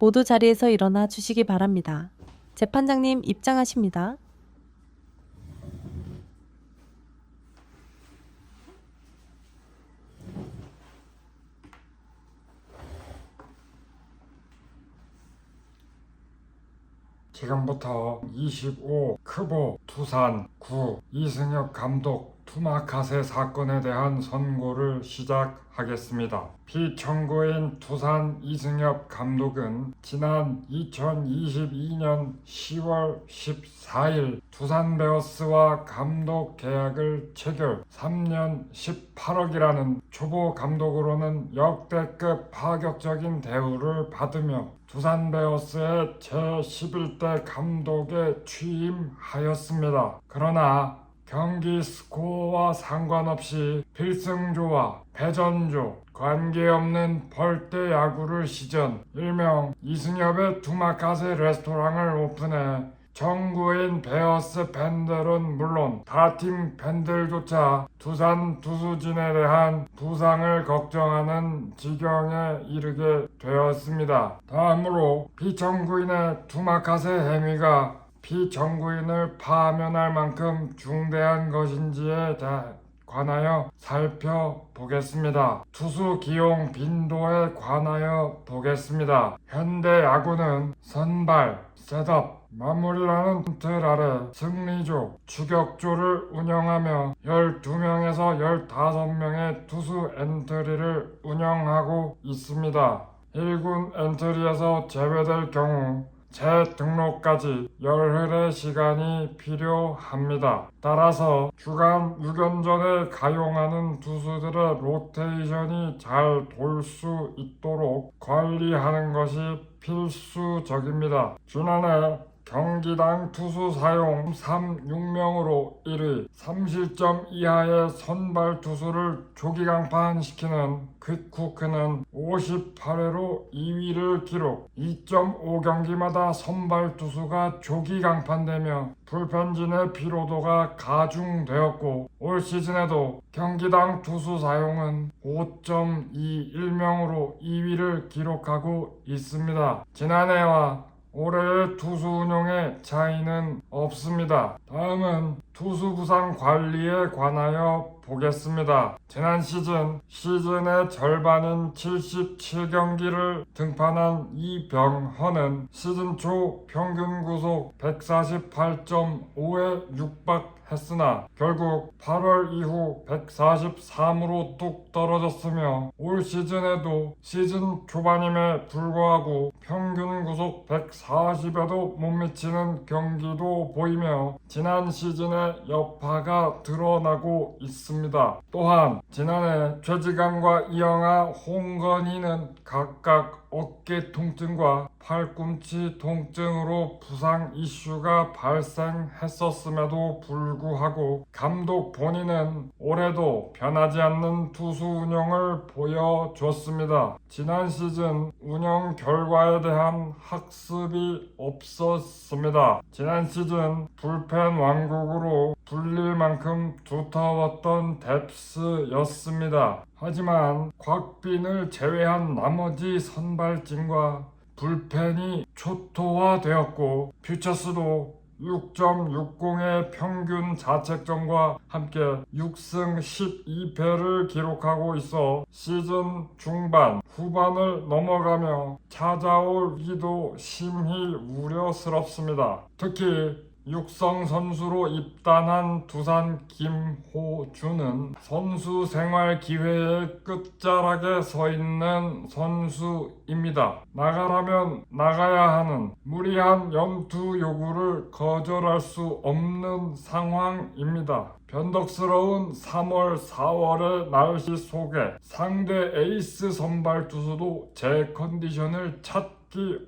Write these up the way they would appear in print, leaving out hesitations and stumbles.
모두 자리에서 일어나 주시기 바랍니다. 재판장님 입장하십니다. 지금부터 25 크보 두산 9 이승엽 감독 투마카세 사건에 대한 선고를 시작하겠습니다. 피청구인 두산 이승엽 감독은 지난 2022년 10월 14일 두산 베어스와 감독 계약을 체결 3년 18억이라는 초보 감독으로는 역대급 파격적인 대우를 받으며 두산 베어스의 제11대 감독에 취임하였습니다. 그러나 경기 스코어와 상관없이 필승조와 패전조 관계없는 벌떼 야구를 시전 일명 이승엽의 투마카세 레스토랑을 오픈해 정구인 베어스 팬들은 물론 타팀 팬들조차 두산 투수진에 대한 부상을 걱정하는 지경에 이르게 되었습니다. 다음으로 피청구인의 투마카세 행위가 피청구인을 파면할 만큼 중대한 것인지에 관하여 살펴보겠습니다. 투수 기용 빈도에 관하여 보겠습니다. 현대 야구는 선발, 셋업, 마무리라는 틀 아래 승리조, 추격조를 운영하며 12명에서 15명의 투수 엔트리를 운영하고 있습니다. 1군 엔트리에서 제외될 경우 재등록까지 열흘의 시간이 필요합니다. 따라서 주간 6연전에 가용하는 투수들의 로테이션이 잘 돌 수 있도록 관리하는 것이 필수적입니다. 지난해 경기당 투수 사용 3-6명으로 1위, 3실점 이하의 선발 투수를 조기 강판시키는 퀵쿠크는 58회로 2위를 기록. 2.5경기마다 선발 투수가 조기 강판되며 불펜진의 피로도가 가중되었고 올 시즌에도 경기당 투수 사용은 5.21명으로 2위를 기록하고 있습니다. 지난해와 올해의 투수 운용의 차이는 없습니다. 다음은 투수 부상 관리에 관하여 보겠습니다. 지난 시즌의 절반인 77경기를 등판한 이병헌은 시즌 초 평균 구속 148.5에 육박했으나 결국 8월 이후 143으로 뚝 떨어졌으며 올 시즌에도 시즌 초반임에 불구하고 평균 구속 140에도 못 미치는 경기도 보이며 지난 시즌의 여파가 드러나고 있습니다. 또한 지난해 최지강과 이영하, 홍건희는 각각 어깨 통증과 팔꿈치 통증으로 부상 이슈가 발생했었음에도 불구하고 감독 본인은 올해도 변하지 않는 투수 운영을 보여줬습니다. 지난 시즌 운영 결과에 대한 학습이 없었습니다. 지난 시즌 불펜 왕국으로 불릴 만큼 두터웠던 뎁스였습니다. 하지만 곽빈을 제외한 나머지 선발진과 불펜이 초토화되었고 퓨처스도 6.60의 평균 자책점과 함께 6승 12패를 기록하고 있어 시즌 중반, 후반을 넘어가며 찾아올 위기도 심히 우려스럽습니다. 특히 육성 선수로 입단한 두산 김호준은 선수 생활 기회의 끝자락에 서 있는 선수입니다. 나가라면 나가야 하는 무리한 연투 요구를 거절할 수 없는 상황입니다. 변덕스러운 3월, 4월의 날씨 속에 상대 에이스 선발 투수도 제 컨디션을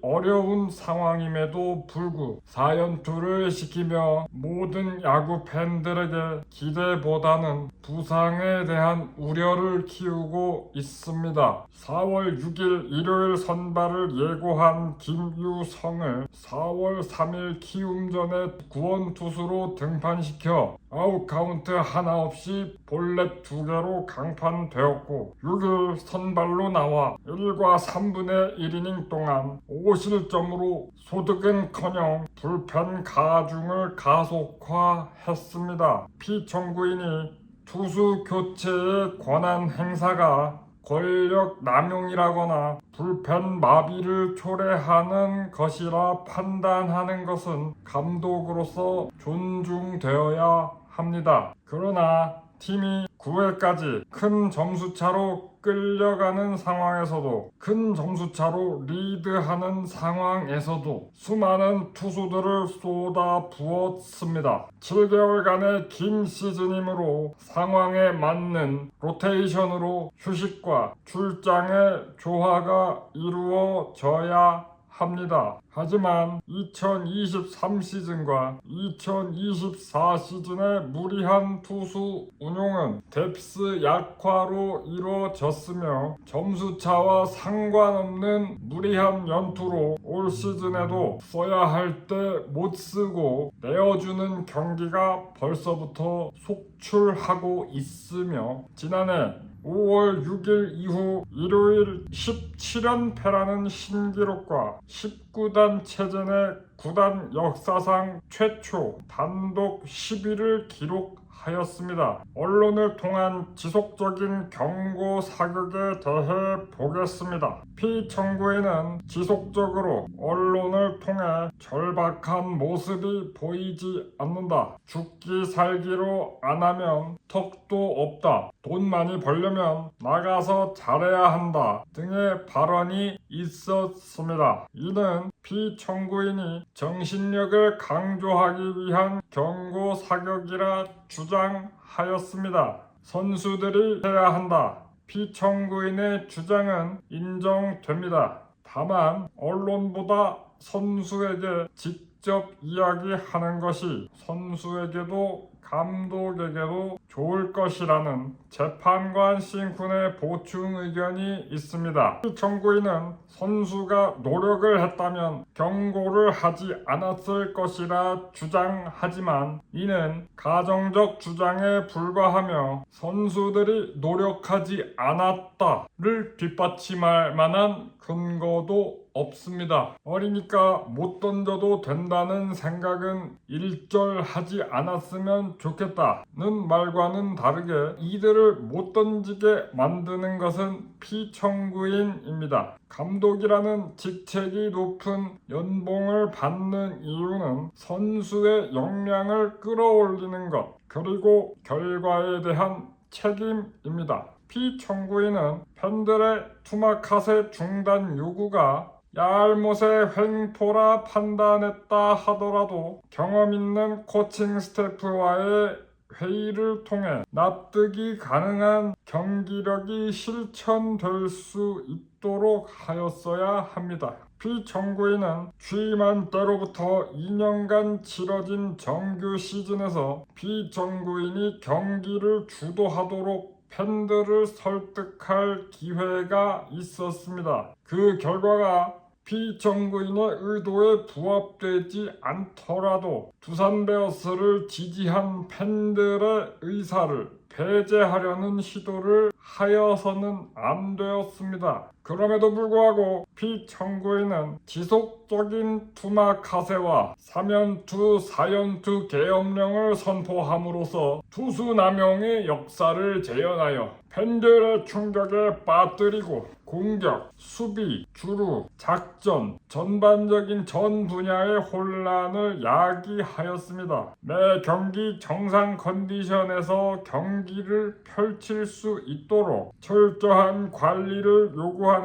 어려운 상황임에도 불구 4연투를 시키며 모든 야구 팬들에게 기대보다는 부상에 대한 우려를 키우고 있습니다. 4월 6일 일요일 선발을 예고한 김유성을 4월 3일 키움전에 구원투수로 등판시켜 아웃카운트 하나 없이 볼넷 2개로 강판되었고 6일 선발로 나와 1과 3분의 1이닝 동안 했지만 5실점으로 소득은커녕 불펜 가중을 가속화했습니다. 피청구인이 투수 교체의 권한 행사가 권력 남용이라거나 불펜 마비를 초래하는 것이라 판단하는 것은 감독으로서 존중되어야 합니다. 그러나 팀이 9회까지 큰 점수차로 끌려가는 상황에서도, 큰 점수차로 리드하는 상황에서도 수많은 투수들을 쏟아 부었습니다. 7개월간의 긴 시즌이므로 상황에 맞는 로테이션으로 휴식과 출장의 조화가 이루어져야 합니다. 하지만 2023 시즌과 2024 시즌의 무리한 투수 운용은 뎁스 약화로 이루어졌으며 점수차와 상관없는 무리한 연투로 올 시즌에도 써야 할 때 못 쓰고 내어주는 경기가 벌써부터 속출하고 있으며, 지난해 5월 6일 이후 일요일 17연패라는 신기록과 19단 체제 내 구단 역사상 최초 단독 10위를 기록하였습니다. 언론을 통한 지속적인 경고 사격에 대해 보겠습니다. 피청구인은 지속적으로 언론을 통해 절박한 모습이 보이지 않는다. 죽기 살기로 안 하면 턱도 없다. 돈 많이 벌려면 나가서 잘해야 한다 등의 발언이 있었습니다. 이는 피청구인이 정신력을 강조하기 위한 경고 사격이라 주장하였습니다. 선수들이 해야 한다. 피청구인의 주장은 인정됩니다. 다만 언론보다 선수에게 직접 이야기하는 것이 선수에게도 감독에게도 좋을 것이라는 재판관 싱쿤의 보충 의견이 있습니다. 피청구인은 선수가 노력을 했다면 경고를 하지 않았을 것이라 주장하지만, 이는 가정적 주장에 불과하며 선수들이 노력하지 않았다를 뒷받침할 만한 근거도 없습니다. 어리니까 못 던져도 된다는 생각은 일절하지 않았으면 좋겠다는 말과는 다르게 이들을 못 던지게 만드는 것은 피청구인입니다. 감독이라는 직책이 높은 연봉을 받는 이유는 선수의 역량을 끌어올리는 것, 그리고 결과에 대한 책임입니다. 피청구인은 팬들의 투마카세 중단 요구가 얄못의 횡포라 판단했다 하더라도 경험 있는 코칭 스태프와의 회의를 통해 납득이 가능한 경기력이 실천될 수 있도록 하였어야 합니다. 피청구인은 취임한 때로부터 2년간 치러진 정규 시즌에서 피청구인이 경기를 주도하도록 팬들을 설득할 기회가 있었습니다. 그 결과가 피청구인의 의도에 부합되지 않더라도 두산 베어스를 지지한 팬들의 의사를 배제하려는 시도를 하여서는 안 되었습니다. 그럼에도 불구하고 피청구인은 지속적인 투마카세와 3연투 4연투 계엄령을 선포함으로써 투수 남용의 역사를 재현하여 팬들의 충격에 빠뜨리고 공격, 수비, 주루, 작전, 전반적인 전 분야의 혼란을 야기하였습니다. 매 경기 정상 컨디션에서 경기를 펼칠 수 있도록 철저한 관리를 요구하는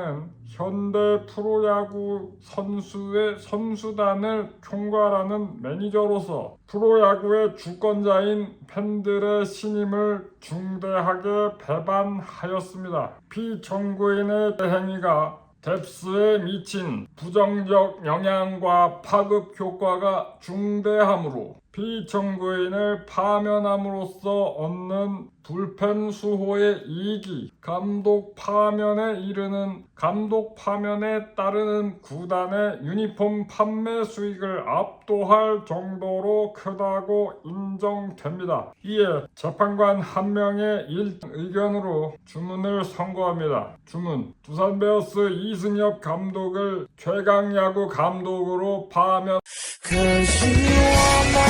현대 프로야구 선수의 선수단을 총괄하는 매니저로서 프로야구의 주권자인 팬들의 신임을 중대하게 배반하였습니다. 피청구인의 행위가 뎁스에 미친 부정적 영향과 파급 효과가 중대하므로 피청구인을 파면함으로써 얻는 불펜 수호의 이익이 감독 파면에 따르는 구단의 유니폼 판매 수익을 압도할 정도로 크다고 인정됩니다. 이에 재판관 한 명의 의견으로 주문을 선고합니다. 주문: 두산 베어스 이승엽 감독을 최강야구 감독으로 파면. 'Cause you are my